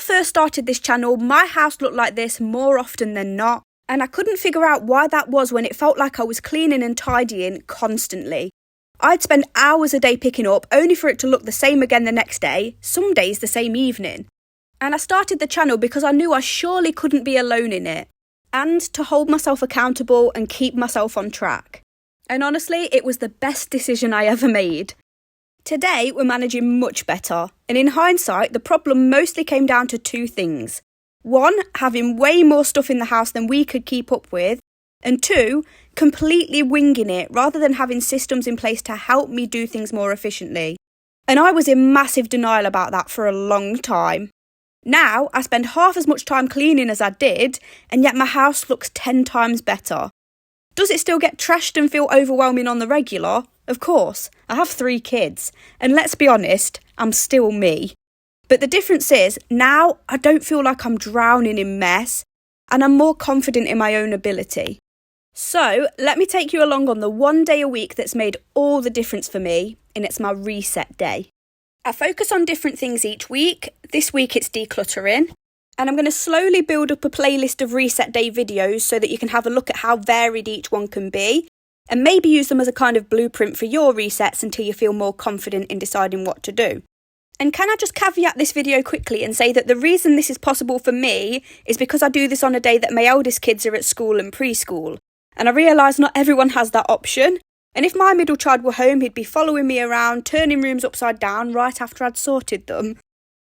first started this channel, my house looked like this more often than not, and I couldn't figure out why that was when it felt like I was cleaning and tidying constantly. I'd spend hours a day picking up, only for it to look the same again the next day, some days the same evening. And I started the channel because I knew I surely couldn't be alone in it, and to hold myself accountable and keep myself on track. And honestly, it was the best decision I ever made. Today, we're managing much better, and in hindsight, the problem mostly came down to two things. One, having way more stuff in the house than we could keep up with, and two, completely winging it rather than having systems in place to help me do things more efficiently. And I was in massive denial about that for a long time. Now, I spend half as much time cleaning as I did, and yet my house looks 10 times better. Does it still get trashed and feel overwhelming on the regular? Of course, I have 3 kids, and let's be honest, I'm still me. But the difference is, now I don't feel like I'm drowning in mess, and I'm more confident in my own ability. So, let me take you along on the one day a week that's made all the difference for me, and it's my reset day. I focus on different things each week. This week it's decluttering. And I'm going to slowly build up a playlist of reset day videos so that you can have a look at how varied each one can be. And maybe use them as a kind of blueprint for your resets until you feel more confident in deciding what to do. And can I just caveat this video quickly and say that the reason this is possible for me is because I do this on a day that my eldest kids are at school and preschool. And I realise not everyone has that option. And if my middle child were home, he'd be following me around, turning rooms upside down right after I'd sorted them.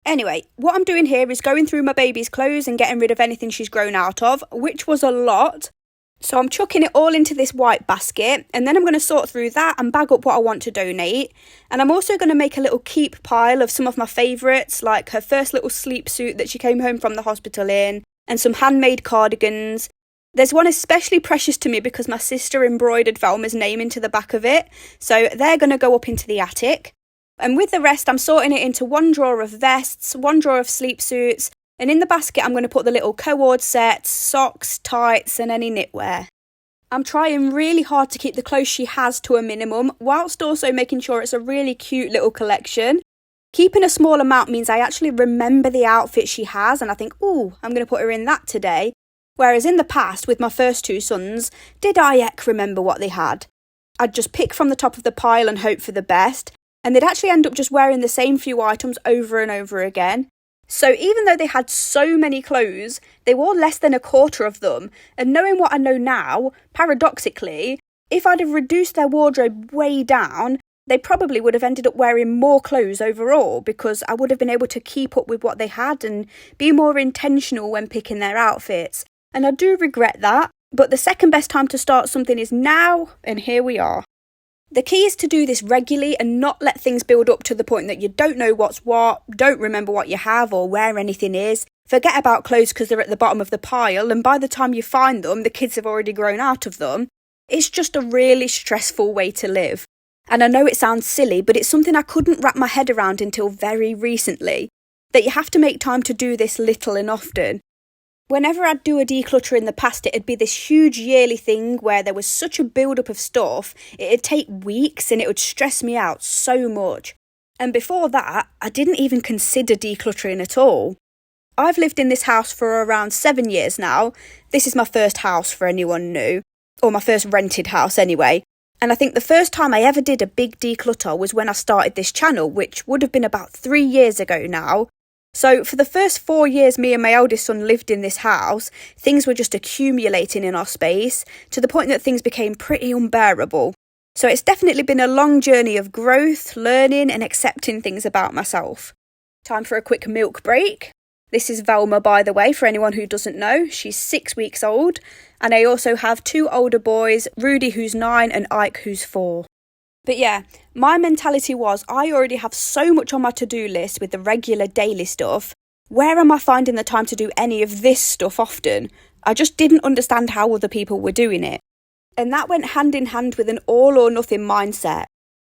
Anyway, what I'm doing here is going through my baby's clothes and getting rid of anything she's grown out of, which was a lot. So I'm chucking it all into this white basket, and then I'm going to sort through that and bag up what I want to donate. And I'm also going to make a little keep pile of some of my favourites, like her first little sleep suit that she came home from the hospital in, and some handmade cardigans. There's one especially precious to me because my sister embroidered Velma's name into the back of it, so they're going to go up into the attic. And with the rest, I'm sorting it into one drawer of vests, one drawer of sleep suits, and in the basket I'm going to put the little cord sets, socks, tights and any knitwear. I'm trying really hard to keep the clothes she has to a minimum, whilst also making sure it's a really cute little collection. Keeping a small amount means I actually remember the outfit she has and I think, ooh, I'm going to put her in that today. Whereas in the past, with my first 2 sons, did I remember what they had? I'd just pick from the top of the pile and hope for the best, and they'd actually end up just wearing the same few items over and over again. So even though they had so many clothes, they wore less than a quarter of them, and knowing what I know now, paradoxically, if I'd have reduced their wardrobe way down, they probably would have ended up wearing more clothes overall because I would have been able to keep up with what they had and be more intentional when picking their outfits. And I do regret that, but the second best time to start something is now, and here we are. The key is to do this regularly and not let things build up to the point that you don't know what's what, don't remember what you have or where anything is, forget about clothes because they're at the bottom of the pile, and by the time you find them, the kids have already grown out of them. It's just a really stressful way to live. And I know it sounds silly, but it's something I couldn't wrap my head around until very recently, that you have to make time to do this little and often. Whenever I'd do a declutter in the past, it'd be this huge yearly thing where there was such a build-up of stuff, it'd take weeks and it would stress me out so much. And before that, I didn't even consider decluttering at all. I've lived in this house for around 7 years now. This is my first house for anyone new, or my first rented house anyway. And I think the first time I ever did a big declutter was when I started this channel, which would have been about 3 years ago now. So for the first 4 years me and my eldest son lived in this house, things were just accumulating in our space to the point that things became pretty unbearable. So it's definitely been a long journey of growth, learning and accepting things about myself. Time for a quick milk break. This is Velma, by the way, for anyone who doesn't know. She's 6 weeks old. And I also have 2 older boys, Rudy who's 9 and Ike who's 4. But yeah, my mentality was I already have so much on my to-do list with the regular daily stuff. Where am I finding the time to do any of this stuff often? I just didn't understand how other people were doing it. And that went hand in hand with an all or nothing mindset.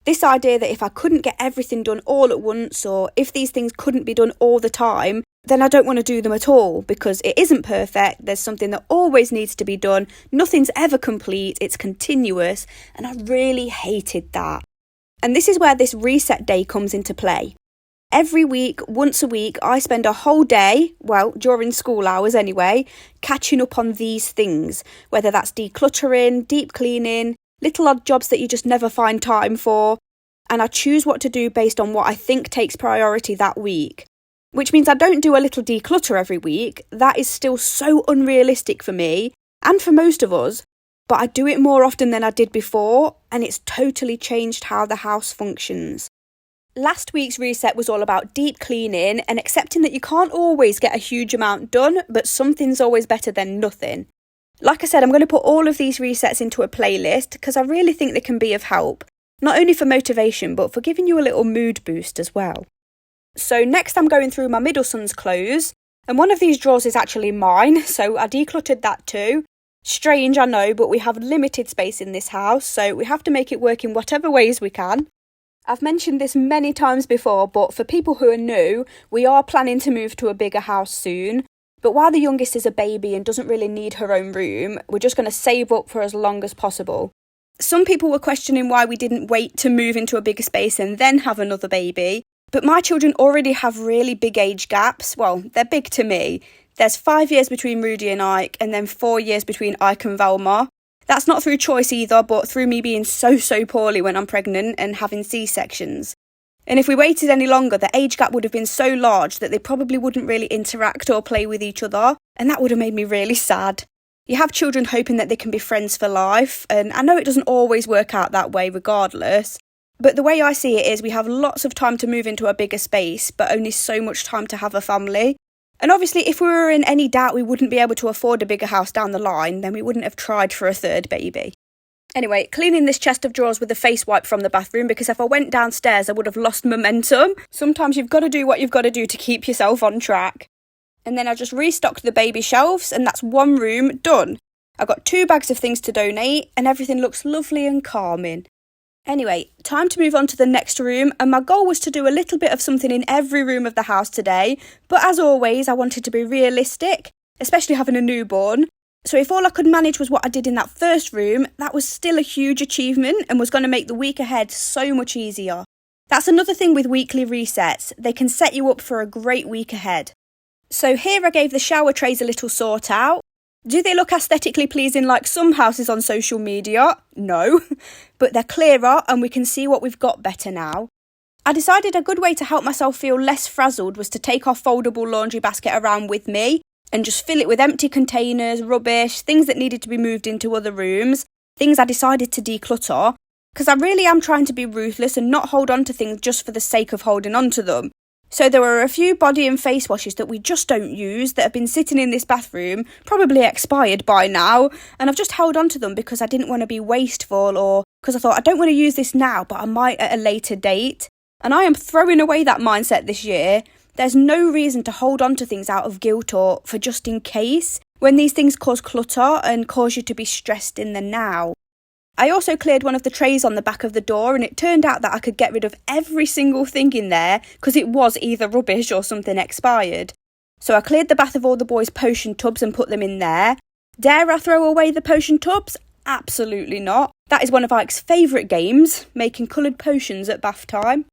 This idea that if I couldn't get everything done all at once, or if these things couldn't be done all the time, then I don't want to do them at all because it isn't perfect. There's something that always needs to be done. Nothing's ever complete. It's continuous. And I really hated that. And this is where this reset day comes into play. Every week, once a week, I spend a whole day, well, during school hours anyway, catching up on these things, whether that's decluttering, deep cleaning, little odd jobs that you just never find time for, and I choose what to do based on what I think takes priority that week. Which means I don't do a little declutter every week. That is still so unrealistic for me, and for most of us, but I do it more often than I did before, and it's totally changed how the house functions. Last week's reset was all about deep cleaning and accepting that you can't always get a huge amount done, but something's always better than nothing. Like I said, I'm going to put all of these resets into a playlist because I really think they can be of help, not only for motivation, but for giving you a little mood boost as well. So next I'm going through my middle son's clothes, and one of these drawers is actually mine, so I decluttered that too. Strange, I know, but we have limited space in this house, so we have to make it work in whatever ways we can. I've mentioned this many times before, but for people who are new, we are planning to move to a bigger house soon. But while the youngest is a baby and doesn't really need her own room, we're just going to save up for as long as possible. Some people were questioning why we didn't wait to move into a bigger space and then have another baby. But my children already have really big age gaps. Well, they're big to me. There's 5 years between Rudy and Ike, and then 4 years between Ike and Velma. That's not through choice either, but through me being so poorly when I'm pregnant and having C-sections. And if we waited any longer, the age gap would have been so large that they probably wouldn't really interact or play with each other, and that would have made me really sad. You have children hoping that they can be friends for life, and I know it doesn't always work out that way regardless, but the way I see it is we have lots of time to move into a bigger space, but only so much time to have a family. And obviously, if we were in any doubt we wouldn't be able to afford a bigger house down the line, then we wouldn't have tried for a third baby. Anyway, cleaning this chest of drawers with a face wipe from the bathroom, because if I went downstairs I would have lost momentum. Sometimes you've got to do what you've got to do to keep yourself on track. And then I just restocked the baby shelves, and that's one room done. I got 2 bags of things to donate, and everything looks lovely and calming. Anyway, time to move on to the next room, and my goal was to do a little bit of something in every room of the house today, but as always I wanted to be realistic, especially having a newborn. So if all I could manage was what I did in that first room, that was still a huge achievement and was going to make the week ahead so much easier. That's another thing with weekly resets, they can set you up for a great week ahead. So here I gave the shower trays a little sort out. Do they look aesthetically pleasing like some houses on social media? No, but they're clearer and we can see what we've got better now. I decided a good way to help myself feel less frazzled was to take our foldable laundry basket around with me and just fill it with empty containers, rubbish, things that needed to be moved into other rooms, things I decided to declutter, because I really am trying to be ruthless and not hold on to things just for the sake of holding on to them. So there were a few body and face washes that we just don't use that have been sitting in this bathroom, probably expired by now, and I've just held on to them because I didn't want to be wasteful or because I thought I don't want to use this now, but I might at a later date. And I am throwing away that mindset this year. There's no reason to hold on to things out of guilt or for just in case, when these things cause clutter and cause you to be stressed in the now. I also cleared one of the trays on the back of the door, and it turned out that I could get rid of every single thing in there because it was either rubbish or something expired. So I cleared the bath of all the boys' potion tubs and put them in there. Dare I throw away the potion tubs? Absolutely not. That is one of Ike's favourite games, making coloured potions at bath time.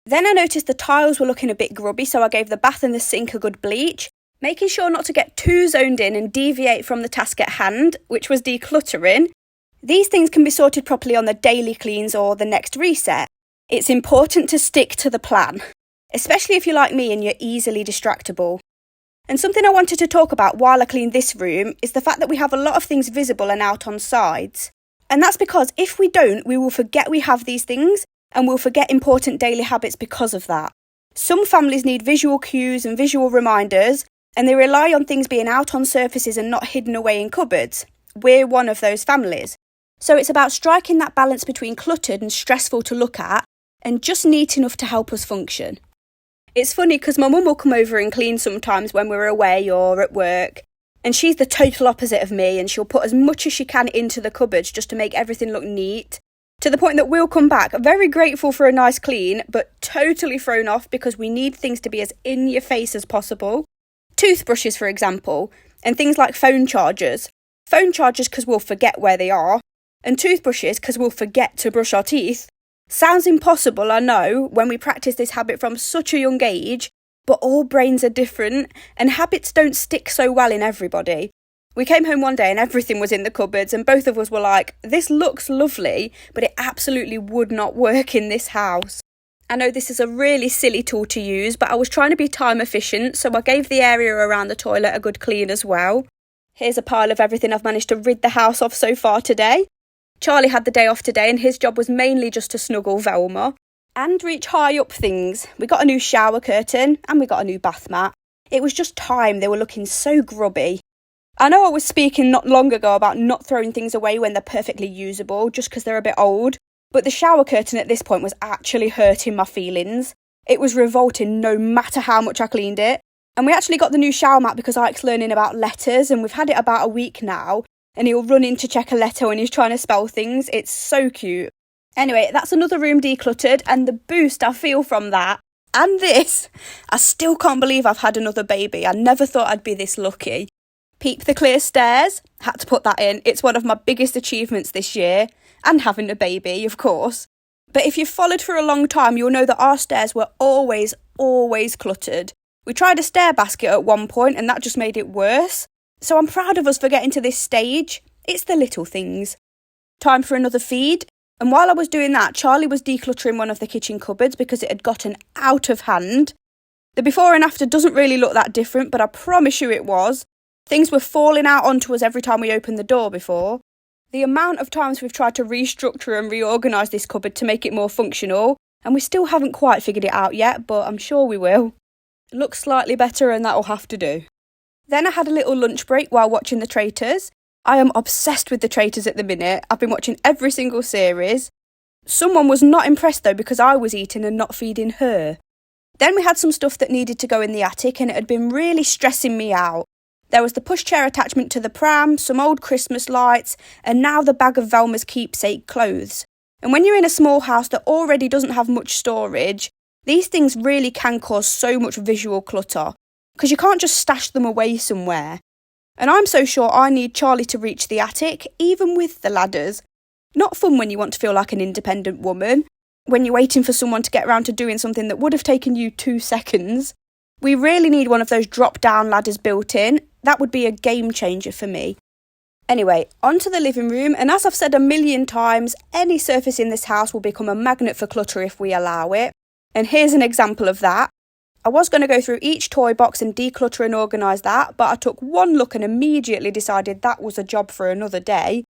Then I noticed the tiles were looking a bit grubby, so I gave the bath and the sink a good bleach, making sure not to get too zoned in and deviate from the task at hand, which was decluttering. These things can be sorted properly on the daily cleans or the next reset. It's important to stick to the plan, especially if you're like me and you're easily distractible. And something I wanted to talk about while I clean this room is the fact that we have a lot of things visible and out on sides. And that's because if we don't, we will forget we have these things and we'll forget important daily habits because of that. Some families need visual cues and visual reminders, and they rely on things being out on surfaces and not hidden away in cupboards. We're one of those families. So it's about striking that balance between cluttered and stressful to look at and just neat enough to help us function. It's funny because my mum will come over and clean sometimes when we're away or at work, and she's the total opposite of me, and she'll put as much as she can into the cupboards just to make everything look neat, to the point that we'll come back very grateful for a nice clean, but totally thrown off because we need things to be as in your face as possible. Toothbrushes, for example, and things like phone chargers. Phone chargers because we'll forget where they are, and toothbrushes because we'll forget to brush our teeth. Sounds impossible, I know, when we practice this habit from such a young age, but all brains are different and habits don't stick so well in everybody. We came home one day and everything was in the cupboards and both of us were like, this looks lovely, but it absolutely would not work in this house. I know this is a really silly tool to use, but I was trying to be time efficient, so I gave the area around the toilet a good clean as well. Here's a pile of everything I've managed to rid the house of so far today. Charlie had the day off today and his job was mainly just to snuggle Velma and reach high up things. We got a new shower curtain and we got a new bath mat. It was just time, they were looking so grubby. I know I was speaking not long ago about not throwing things away when they're perfectly usable just because they're a bit old, but the shower curtain at this point was actually hurting my feelings. It was revolting no matter how much I cleaned it. And we actually got the new shower mat because Ike's learning about letters and we've had it about a week now and he'll run in to check a letter when he's trying to spell things. It's so cute. Anyway, that's another room decluttered and the boost I feel from that. And this, I still can't believe I've had another baby. I never thought I'd be this lucky. Peep the clear stairs, had to put that in. It's one of my biggest achievements this year, and having a baby, of course. But if you've followed for a long time, you'll know that our stairs were always cluttered. We tried a stair basket at one point, and that just made it worse. So I'm proud of us for getting to this stage. It's the little things. Time for another feed. And while I was doing that, Charlie was decluttering one of the kitchen cupboards because it had gotten out of hand. The before and after doesn't really look that different, but I promise you it was. Things were falling out onto us every time we opened the door before. The amount of times we've tried to restructure and reorganise this cupboard to make it more functional, and we still haven't quite figured it out yet, but I'm sure we will. It looks slightly better and that'll have to do. Then I had a little lunch break while watching The Traitors. I am obsessed with The Traitors at the minute. I've been watching every single series. Someone was not impressed though because I was eating and not feeding her. Then we had some stuff that needed to go in the attic and it had been really stressing me out. There was the pushchair attachment to the pram, some old Christmas lights, and now the bag of Velma's keepsake clothes. And when you're in a small house that already doesn't have much storage, these things really can cause so much visual clutter, because you can't just stash them away somewhere. And I'm so sure I need Charlie to reach the attic, even with the ladders. Not fun when you want to feel like an independent woman, when you're waiting for someone to get around to doing something that would have taken you 2 seconds. We really need one of those drop-down ladders built in. That would be a game changer for me. Anyway, onto the living room, and as I've said a million times, any surface in this house will become a magnet for clutter if we allow it. And here's an example of that. I was going to go through each toy box and declutter and organise that, but I took one look and immediately decided that was a job for another day.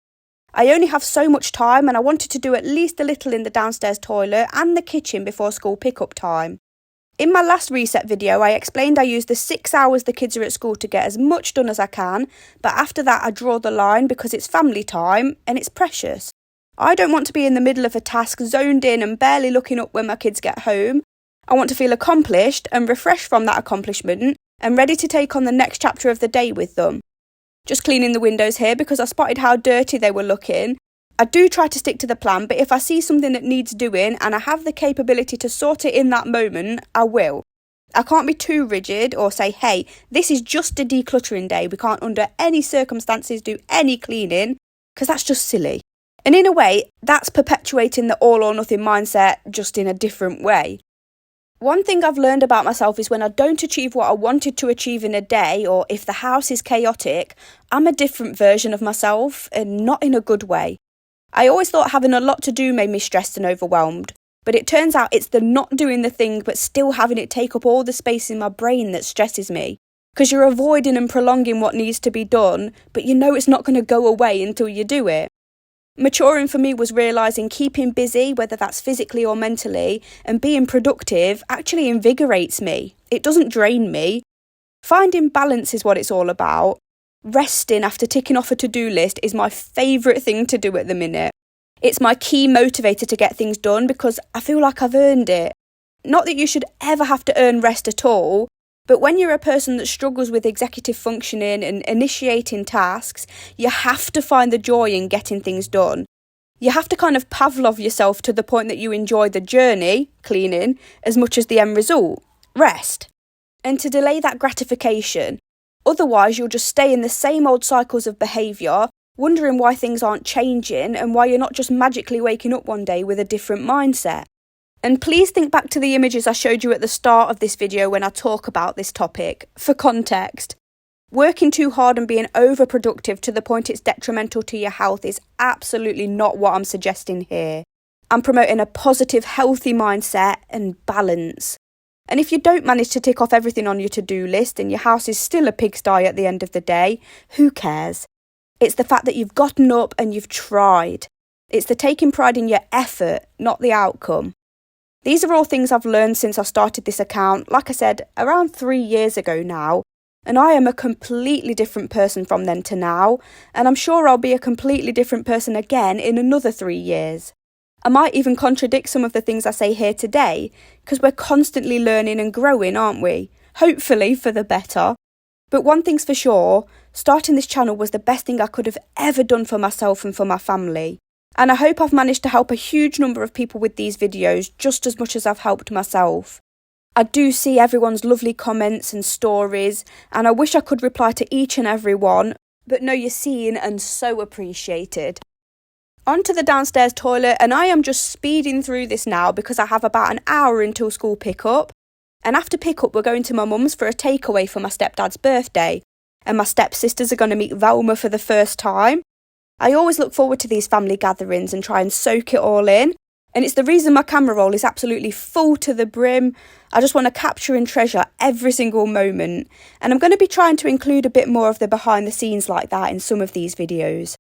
I only have so much time and I wanted to do at least a little in the downstairs toilet and the kitchen before school pick-up time. In my last reset video, I explained I use the 6 hours the kids are at school to get as much done as I can, but after that I draw the line because it's family time and it's precious. I don't want to be in the middle of a task, zoned in and barely looking up when my kids get home. I want to feel accomplished and refreshed from that accomplishment and ready to take on the next chapter of the day with them. Just cleaning the windows here because I spotted how dirty they were looking. I do try to stick to the plan, but if I see something that needs doing and I have the capability to sort it in that moment, I will. I can't be too rigid or say, hey, this is just a decluttering day. We can't under any circumstances do any cleaning, because that's just silly. And in a way, that's perpetuating the all or nothing mindset, just in a different way. One thing I've learned about myself is when I don't achieve what I wanted to achieve in a day, or if the house is chaotic, I'm a different version of myself, and not in a good way. I always thought having a lot to do made me stressed and overwhelmed, but it turns out it's the not doing the thing but still having it take up all the space in my brain that stresses me. Because you're avoiding and prolonging what needs to be done, but you know it's not going to go away until you do it. Maturing for me was realising keeping busy, whether that's physically or mentally, and being productive actually invigorates me. It doesn't drain me. Finding balance is what it's all about. Resting after ticking off a to-do list is my favourite thing to do at the minute. It's my key motivator to get things done because I feel like I've earned it. Not that you should ever have to earn rest at all, but when you're a person that struggles with executive functioning and initiating tasks, you have to find the joy in getting things done. You have to kind of Pavlov yourself to the point that you enjoy the journey, cleaning, as much as the end result, rest. And to delay that gratification. Otherwise, you'll just stay in the same old cycles of behaviour, wondering why things aren't changing and why you're not just magically waking up one day with a different mindset. And please think back to the images I showed you at the start of this video when I talk about this topic, for context. Working too hard and being overproductive to the point it's detrimental to your health is absolutely not what I'm suggesting here. I'm promoting a positive, healthy mindset and balance. And if you don't manage to tick off everything on your to-do list and your house is still a pigsty at the end of the day, who cares? It's the fact that you've gotten up and you've tried. It's the taking pride in your effort, not the outcome. These are all things I've learned since I started this account, like I said, around 3 years ago now. And I am a completely different person from then to now, and I'm sure I'll be a completely different person again in another 3 years. I might even contradict some of the things I say here today, because we're constantly learning and growing, aren't we? Hopefully for the better. But one thing's for sure, starting this channel was the best thing I could have ever done for myself and for my family. And I hope I've managed to help a huge number of people with these videos just as much as I've helped myself. I do see everyone's lovely comments and stories, and I wish I could reply to each and every one, but no, you're seen and so appreciated. Onto the downstairs toilet, and I am just speeding through this now because I have about an hour until school pickup. And after pickup, we're going to my mum's for a takeaway for my stepdad's birthday, and my stepsisters are going to meet Velma for the first time. I always look forward to these family gatherings and try and soak it all in. And it's the reason my camera roll is absolutely full to the brim. I just want to capture and treasure every single moment. And I'm going to be trying to include a bit more of the behind the scenes like that in some of these videos.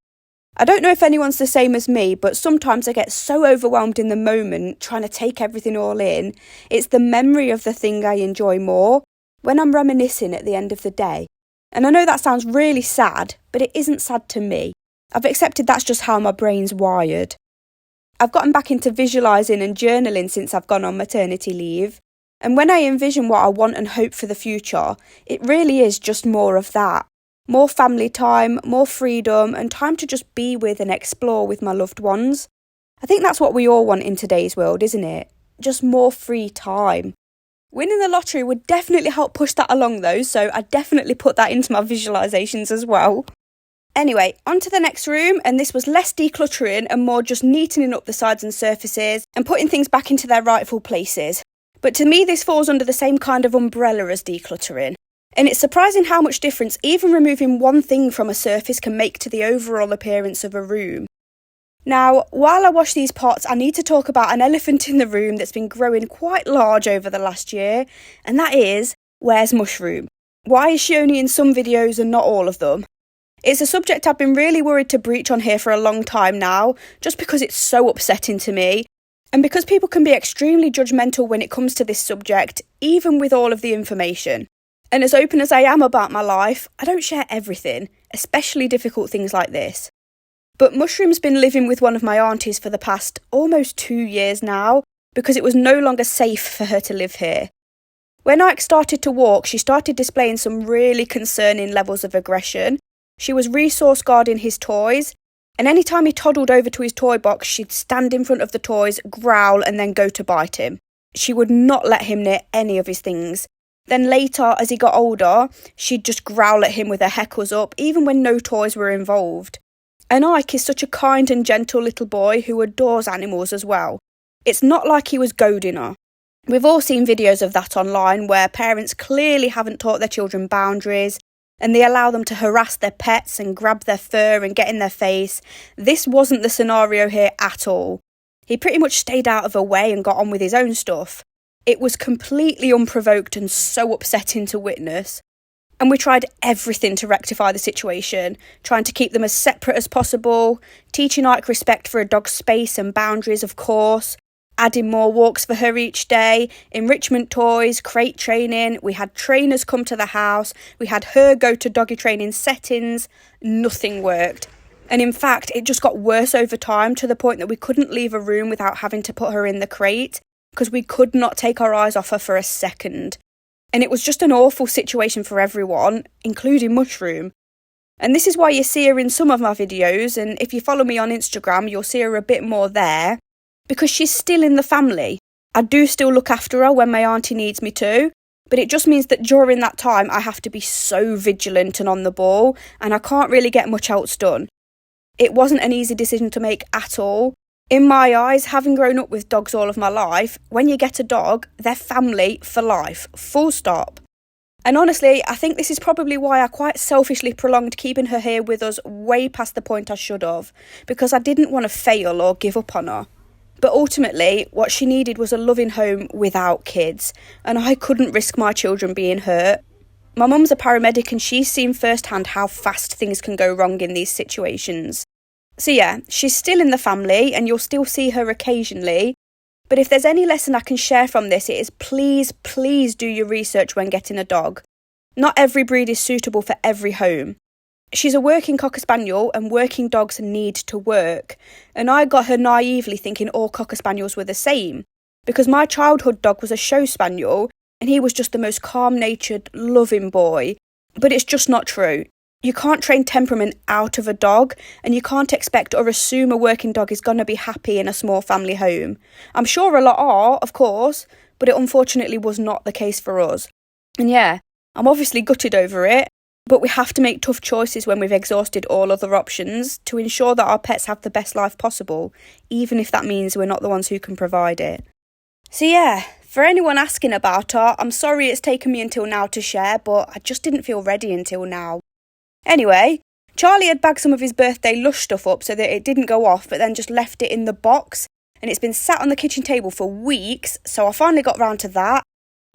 I don't know if anyone's the same as me, but sometimes I get so overwhelmed in the moment trying to take everything all in. It's the memory of the thing I enjoy more when I'm reminiscing at the end of the day. And I know that sounds really sad, but it isn't sad to me. I've accepted that's just how my brain's wired. I've gotten back into visualising and journaling since I've gone on maternity leave. And when I envision what I want and hope for the future, it really is just more of that. More family time, more freedom, and time to just be with and explore with my loved ones. I think that's what we all want in today's world, isn't it? Just more free time. Winning the lottery would definitely help push that along though, so I definitely put that into my visualisations as well. Anyway, on to the next room, and this was less decluttering and more just neatening up the sides and surfaces and putting things back into their rightful places. But to me, this falls under the same kind of umbrella as decluttering. And it's surprising how much difference even removing one thing from a surface can make to the overall appearance of a room. Now, while I wash these pots, I need to talk about an elephant in the room that's been growing quite large over the last year, and that is, where's Mushroom? Why is she only in some videos and not all of them? It's a subject I've been really worried to breach on here for a long time now, just because it's so upsetting to me, and because people can be extremely judgmental when it comes to this subject, even with all of the information. And as open as I am about my life, I don't share everything, especially difficult things like this. But Mushroom's been living with one of my aunties for the past almost 2 years now, because it was no longer safe for her to live here. When Ike started to walk, she started displaying some really concerning levels of aggression. She was resource guarding his toys, and any time he toddled over to his toy box, she'd stand in front of the toys, growl, and then go to bite him. She would not let him near any of his things. Then later, as he got older, she'd just growl at him with her heckles up, even when no toys were involved. And Ike is such a kind and gentle little boy who adores animals as well. It's not like he was goading her. We've all seen videos of that online where parents clearly haven't taught their children boundaries, and they allow them to harass their pets and grab their fur and get in their face. This wasn't the scenario here at all. He pretty much stayed out of her way and got on with his own stuff. It was completely unprovoked and so upsetting to witness. And we tried everything to rectify the situation, trying to keep them as separate as possible, teaching Ike respect for a dog's space and boundaries, of course, adding more walks for her each day, enrichment toys, crate training. We had trainers come to the house. We had her go to doggy training settings. Nothing worked. And in fact, it just got worse over time to the point that we couldn't leave a room without having to put her in the crate because we could not take our eyes off her for a second. And it was just an awful situation for everyone, including Mushroom. And this is why you see her in some of my videos, and if you follow me on Instagram, you'll see her a bit more there. Because she's still in the family. I do still look after her when my auntie needs me to, but it just means that during that time I have to be so vigilant and on the ball, and I can't really get much else done. It wasn't an easy decision to make at all. In my eyes, having grown up with dogs all of my life, when you get a dog, they're family for life, full stop. And honestly, I think this is probably why I quite selfishly prolonged keeping her here with us way past the point I should have, because I didn't want to fail or give up on her. But ultimately, what she needed was a loving home without kids, and I couldn't risk my children being hurt. My mum's a paramedic and she's seen firsthand how fast things can go wrong in these situations. So yeah, she's still in the family and you'll still see her occasionally. But if there's any lesson I can share from this, it is please do your research when getting a dog. Not every breed is suitable for every home. She's a working Cocker Spaniel and working dogs need to work. And I got her naively thinking all Cocker Spaniels were the same. Because my childhood dog was a show spaniel and he was just the most calm-natured, loving boy. But it's just not true. You can't train temperament out of a dog, and you can't expect or assume a working dog is going to be happy in a small family home. I'm sure a lot are, of course, but it unfortunately was not the case for us. And yeah, I'm obviously gutted over it, but we have to make tough choices when we've exhausted all other options to ensure that our pets have the best life possible, even if that means we're not the ones who can provide it. So yeah, for anyone asking about her, I'm sorry it's taken me until now to share, but I just didn't feel ready until now. Anyway, Charlie had bagged some of his birthday lush stuff up so that it didn't go off, but then just left it in the box, and it's been sat on the kitchen table for weeks, so I finally got round to that.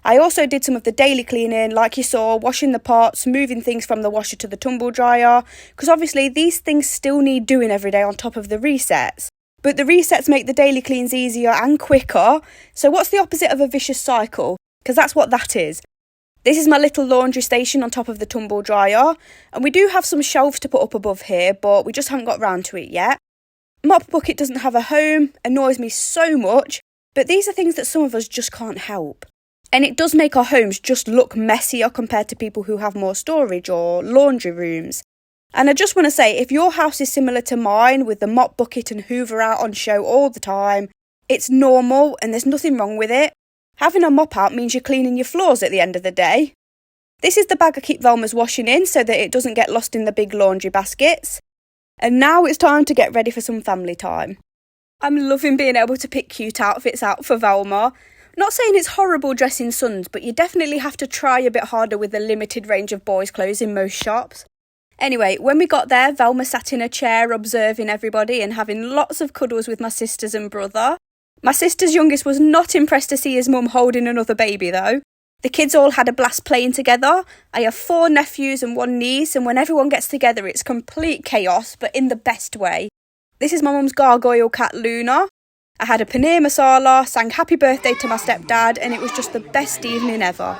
I also did some of the daily cleaning, like you saw, washing the pots, moving things from the washer to the tumble dryer, because obviously these things still need doing every day on top of the resets. But the resets make the daily cleans easier and quicker, so what's the opposite of a vicious cycle? Because that's what that is. This is my little laundry station on top of the tumble dryer, and we do have some shelves to put up above here, but we just haven't got round to it yet. Mop bucket doesn't have a home, annoys me so much, but these are things that some of us just can't help. And it does make our homes just look messier compared to people who have more storage or laundry rooms. And I just want to say, if your house is similar to mine with the mop bucket and hoover out on show all the time, it's normal and there's nothing wrong with it. Having a mop out means you're cleaning your floors at the end of the day. This is the bag I keep Velma's washing in so that it doesn't get lost in the big laundry baskets. And now it's time to get ready for some family time. I'm loving being able to pick cute outfits out for Velma. Not saying it's horrible dressing sons, but you definitely have to try a bit harder with the limited range of boys' clothes in most shops. Anyway, when we got there, Velma sat in a chair observing everybody and having lots of cuddles with my sisters and brother. My sister's youngest was not impressed to see his mum holding another baby though. The kids all had a blast playing together. I have 4 nephews and 1 niece, and when everyone gets together it's complete chaos, but in the best way. This is my mum's gargoyle cat Luna. I had a paneer masala, sang happy birthday to my stepdad, and it was just the best evening ever.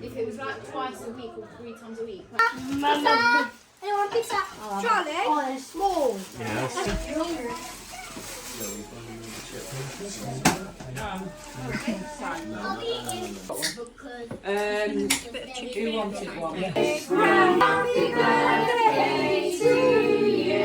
If it was like twice a week or 3 times a week. Pizza! Anyone pizza? Charlie? Oh, they're small. Who wanted one? Happy birthday to you.